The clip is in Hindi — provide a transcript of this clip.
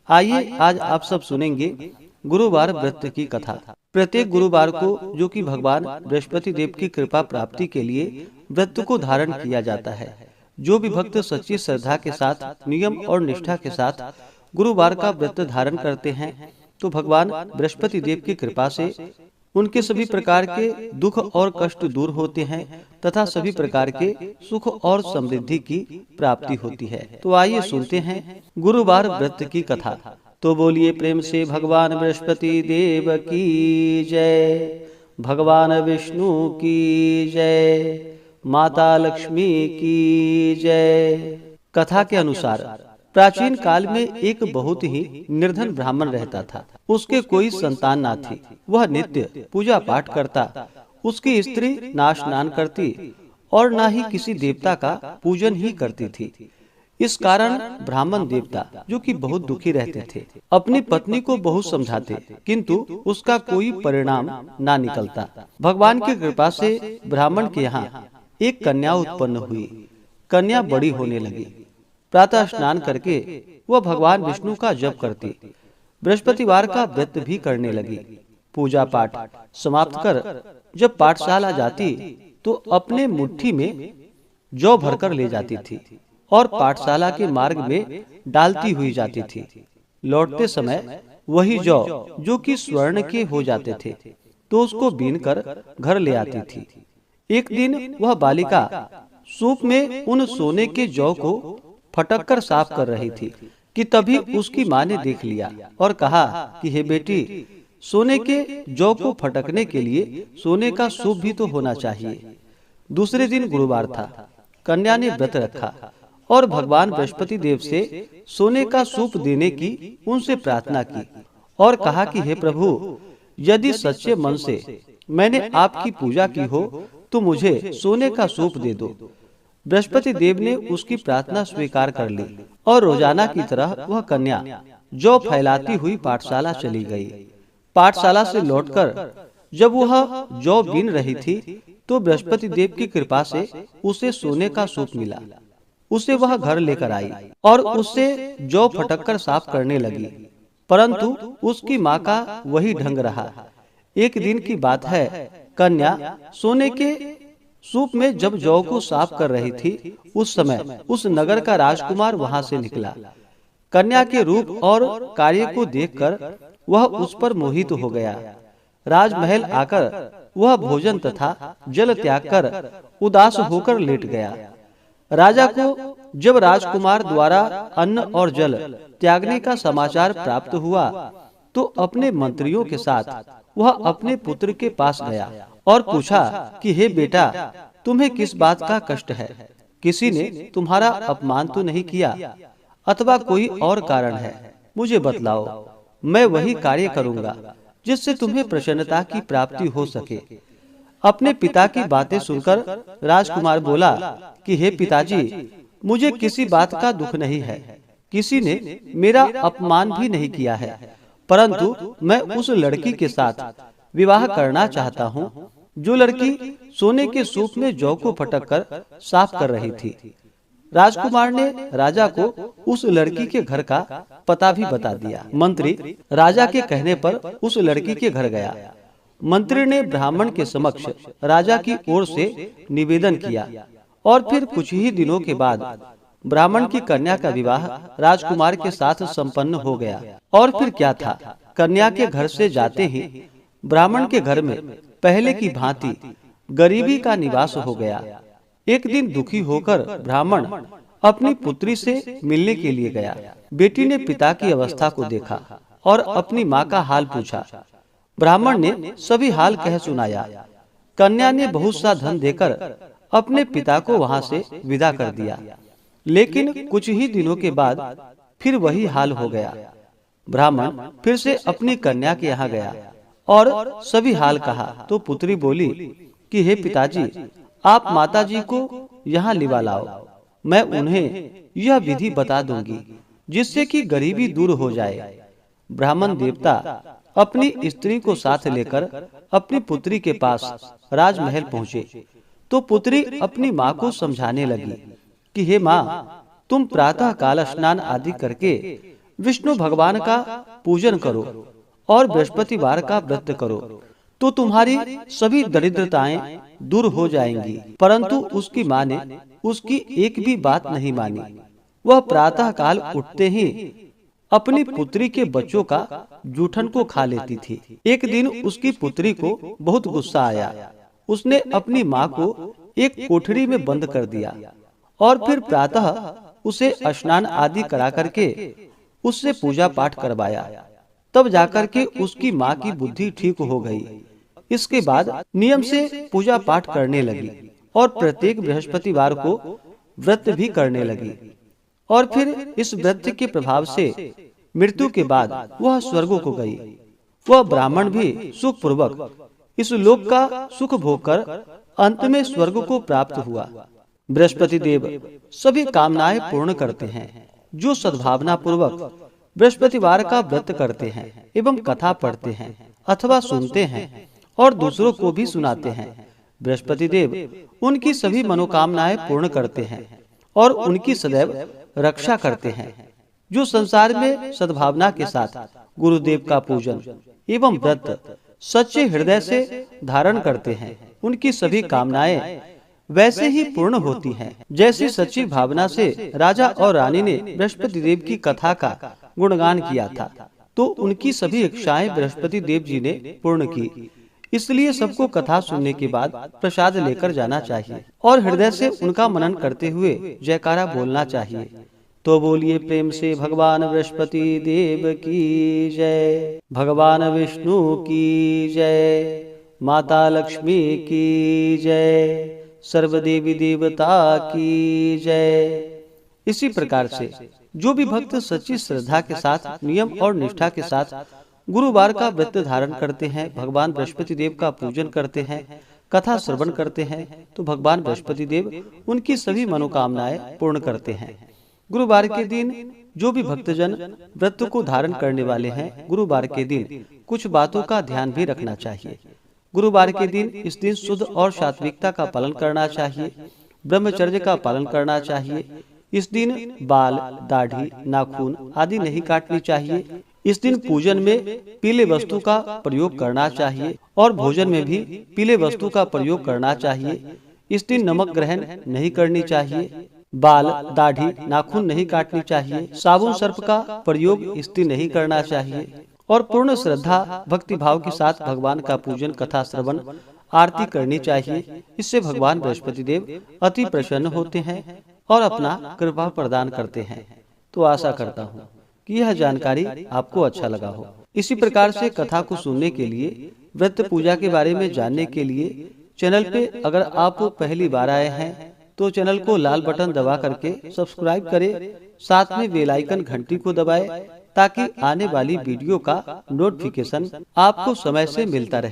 आइए आज आप सब सुनेंगे गुरुवार व्रत की कथा। प्रत्येक गुरुवार को जो कि भगवान बृहस्पति देव की कृपा प्राप्ति के लिए व्रत को धारण किया जाता है। जो भी भक्त सच्ची श्रद्धा के साथ नियम और निष्ठा के साथ गुरुवार का व्रत धारण करते हैं तो भगवान बृहस्पति देव की कृपा से उनके सभी प्रकार के दुख और कष्ट दूर होते हैं तथा सभी प्रकार के सुख और समृद्धि की प्राप्ति होती है। तो आइए सुनते हैं गुरुवार व्रत की कथा। तो बोलिए प्रेम से भगवान बृहस्पति देव की जय, भगवान विष्णु की जय, माता लक्ष्मी की जय। कथा के अनुसार प्राचीन काल में एक बहुत ही निर्धन ब्राह्मण रहता था। उसके कोई संतान ना थी। वह नित्य पूजा पाठ करता। उसकी स्त्री ना स्नान करती और ना ही किसी देवता का पूजन ही करती थी। इस कारण ब्राह्मण देवता जो कि बहुत दुखी रहते थे, अपनी पत्नी को बहुत समझाते किंतु उसका कोई परिणाम ना निकलता। भगवान की कृपा से ब्राह्मण के यहाँ एक कन्या उत्पन्न हुई। कन्या बड़ी होने लगी। प्रातः स्नान करके वह भगवान विष्णु का जप करती। बृहस्पतिवार का व्रत भी करने लगी। पूजा पाठ समाप्त कर जब पाठशाला जाती तो अपने मुट्ठी में जौ भरकर ले जाती थी और पाठशाला के मार्ग में डालती हुई जाती थी। लौटते समय वही जौ जो कि स्वर्ण के हो जाते थे तो उसको बीन कर घर ले आती थी। एक दिन वह बालिका सूप में उन सोने के जौ को फटक कर साफ कर रही थी कि तभी उसकी माँ ने देख लिया और कहा कि हे बेटी, सोने के जौ को फटकने के लिए सोने का सूप भी तो होना चाहिए। दूसरे दिन गुरुवार था। कन्या ने व्रत रखा और भगवान बृहस्पति देव से सोने का सूप देने की उनसे प्रार्थना की और कहा कि हे प्रभु, यदि सच्चे मन से मैंने आपकी पूजा की हो तो मुझे सोने का सूप दे दो। बृहस्पति देव ने उसकी प्रार्थना स्वीकार कर ली और रोजाना की तरह वह कन्या जौ फैलाती हुई पाठशाला चली गई। पाठशाला से लौटकर जब वह जौ बीन रही थी तो बृहस्पति देव की कृपा से उसे सोने का सूप मिला। उसे वह घर लेकर आई और उससे जौ फटककर साफ करने लगी, परंतु उसकी माँ का वही ढंग रहा। एक दिन की बात है, कन्या सोने के सूप में जब जौ को साफ कर रही थी उस समय उस नगर का राजकुमार वहां से निकला। कन्या के रूप और कार्य को देखकर वह उस पर मोहित हो गया। राजमहल आकर वह भोजन तथा जल त्याग कर उदास होकर लेट गया। राजा को जब राजकुमार द्वारा अन्न और जल त्यागने का समाचार प्राप्त हुआ तो अपने मंत्रियों के साथ वह अपने पुत्र के पास गया और पूछा कि हे बेटा, तुम्हें किस बात का कष्ट है? किसी ने तुम्हारा अपमान तो नहीं किया अथवा कोई और कारण है? मुझे बतलाओ, मैं वही कार्य करूंगा जिससे तुम्हें प्रसन्नता की प्राप्ति हो सके। अपने पिता की बातें सुनकर राजकुमार बोला कि हे पिताजी, मुझे किसी बात का दुख नहीं है। किसी ने मेरा अपमान भी नहीं किया है, परंतु मैं उस लड़की के साथ विवाह करना चाहता हूँ जो लड़की सोने के सूप में जौ को फटक कर साफ कर रही थी। राजकुमार ने राजा को उस लड़की के घर का पता भी बता दिया। मंत्री राजा के कहने पर उस लड़की के घर गया। मंत्री ने ब्राह्मण के समक्ष राजा की ओर से निवेदन किया और फिर कुछ ही दिनों के बाद ब्राह्मण की कन्या का विवाह राजकुमार के साथ संपन्न हो गया। और फिर क्या था, कन्या के घर से जाते ही ब्राह्मण के घर में पहले की भांति गरीबी का निवास हो गया। एक दिन दुखी होकर ब्राह्मण अपनी पुत्री से मिलने के लिए गया। बेटी ने पिता की अवस्था को देखा और अपनी माँ का हाल पूछा। ब्राह्मण ने सभी हाल कह सुनाया। कन्या ने बहुत सा धन देकर अपने पिता को वहां से विदा कर दिया, लेकिन कुछ ही दिनों के बाद फिर वही हाल हो गया। ब्राह्मण फिर से अपनी कन्या के यहाँ गया और सभी हाल कहा तो पुत्री बोली कि हे पिताजी, आप माताजी को यहाँ लिवा लाओ। मैं उन्हें यह विधि बता दूंगी जिससे कि गरीबी दूर हो जाए। ब्राह्मण देवता अपनी स्त्री को साथ लेकर अपनी पुत्री के पास राजमहल पहुँचे तो पुत्री अपनी माँ को समझाने लगी कि हे माँ, तुम प्रातः काल स्नान आदि करके विष्णु भगवान का पूजन करो और बृहस्पतिवार का व्रत करो तो तुम्हारी सभी दरिद्रताएं दूर हो जाएंगी। परंतु उसकी माँ ने उसकी एक भी बात नहीं मानी। वह प्रातः काल उठते ही अपनी पुत्री के बच्चों का जूठन को खा लेती थी। एक दिन उसकी पुत्री को बहुत गुस्सा आया। उसने अपनी माँ को एक कोठरी में बंद कर दिया और फिर प्रातः उसे स्नान आदि करा करके उससे पूजा पाठ करवाया। तब जाकर के उसकी माँ की बुद्धि ठीक हो गई। इसके बाद नियम से पूजा पाठ करने लगी और प्रत्येक बृहस्पतिवार को व्रत भी करने लगी। और फिर इस व्रत के प्रभाव से मृत्यु के बाद वह स्वर्ग को गई। वह ब्राह्मण भी सुख पूर्वक इस लोक का सुख भोग कर अंत में स्वर्ग को प्राप्त हुआ। बृहस्पति देव सभी कामनाएं पूर्ण करते हैं। जो सद्भावना पूर्वक बृहस्पतिवार का व्रत करते हैं एवं कथा पढ़ते हैं अथवा सुनते हैं और दूसरों को भी सुनाते हैं, बृहस्पति देव उनकी सभी मनोकामनाएं पूर्ण करते हैं और उनकी सदैव रक्षा करते हैं। जो संसार में सद्भावना के साथ गुरुदेव का पूजन एवं व्रत सच्चे हृदय से धारण करते हैं, उनकी सभी कामनाएं वैसे ही पूर्ण होती हैं जैसी सच्ची भावना से राजा और रानी ने बृहस्पति देव की कथा का गुणगान किया था, तो उनकी सभी इच्छाएं बृहस्पति देव जी ने पूर्ण की। इसलिए सबको कथा सुनने के बाद प्रसाद लेकर जाना चाहिए और हृदय से उनका मनन करते हुए जयकारा बोलना चाहिए। तो बोलिए प्रेम से भगवान बृहस्पति देव की जय, भगवान विष्णु की जय, माता लक्ष्मी की जय, सर्वदेवी देवता की जय। इसी प्रकार से जो भी भक्त सच्ची श्रद्धा के साथ नियम और निष्ठा के साथ गुरुवार का व्रत धारण करते हैं, भगवान बृहस्पति देव का पूजन करते हैं, कथा श्रवण करते हैं, तो भगवान बृहस्पति देव उनकी सभी मनोकामनाएं पूर्ण करते हैं। गुरुवार के दिन जो भी भक्तजन व्रत को धारण करने वाले हैं, गुरुवार के दिन कुछ बातों का ध्यान भी रखना चाहिए। गुरुवार के दिन इस दिन शुद्ध और सात्विकता का पालन करना चाहिए, ब्रह्मचर्य का पालन करना चाहिए। इस दिन बाल, दाढ़ी, नाखून आदि नहीं काटनी चाहिए। इस दिन पूजन में पीले वस्तु का प्रयोग करना चाहिए और भोजन में भी पीले वस्तु का प्रयोग करना चाहिए। इस दिन नमक ग्रहण नहीं करनी चाहिए, बाल, दाढ़ी, नाखून नहीं काटनी चाहिए, साबुन सर्प का प्रयोग इस दिन नहीं करना चाहिए और पूर्ण श्रद्धा भक्ति भाव के साथ भगवान का पूजन, कथा श्रवण, आरती करनी चाहिए। इससे भगवान बृहस्पति देव अति प्रसन्न होते हैं और अपना कृपा प्रदान करते हैं। तो आशा करता हूँ कि यह जानकारी आपको अच्छा लगा हो। इसी प्रकार से कथा को सुनने के लिए, व्रत पूजा के बारे में जानने के लिए चैनल पे अगर आप पहली बार आए हैं तो चैनल को लाल बटन दबा करके सब्सक्राइब करें, साथ में बेल आइकन घंटी को दबाएं ताकि आने वाली वीडियो का नोटिफिकेशन आपको समय से मिलता रहे।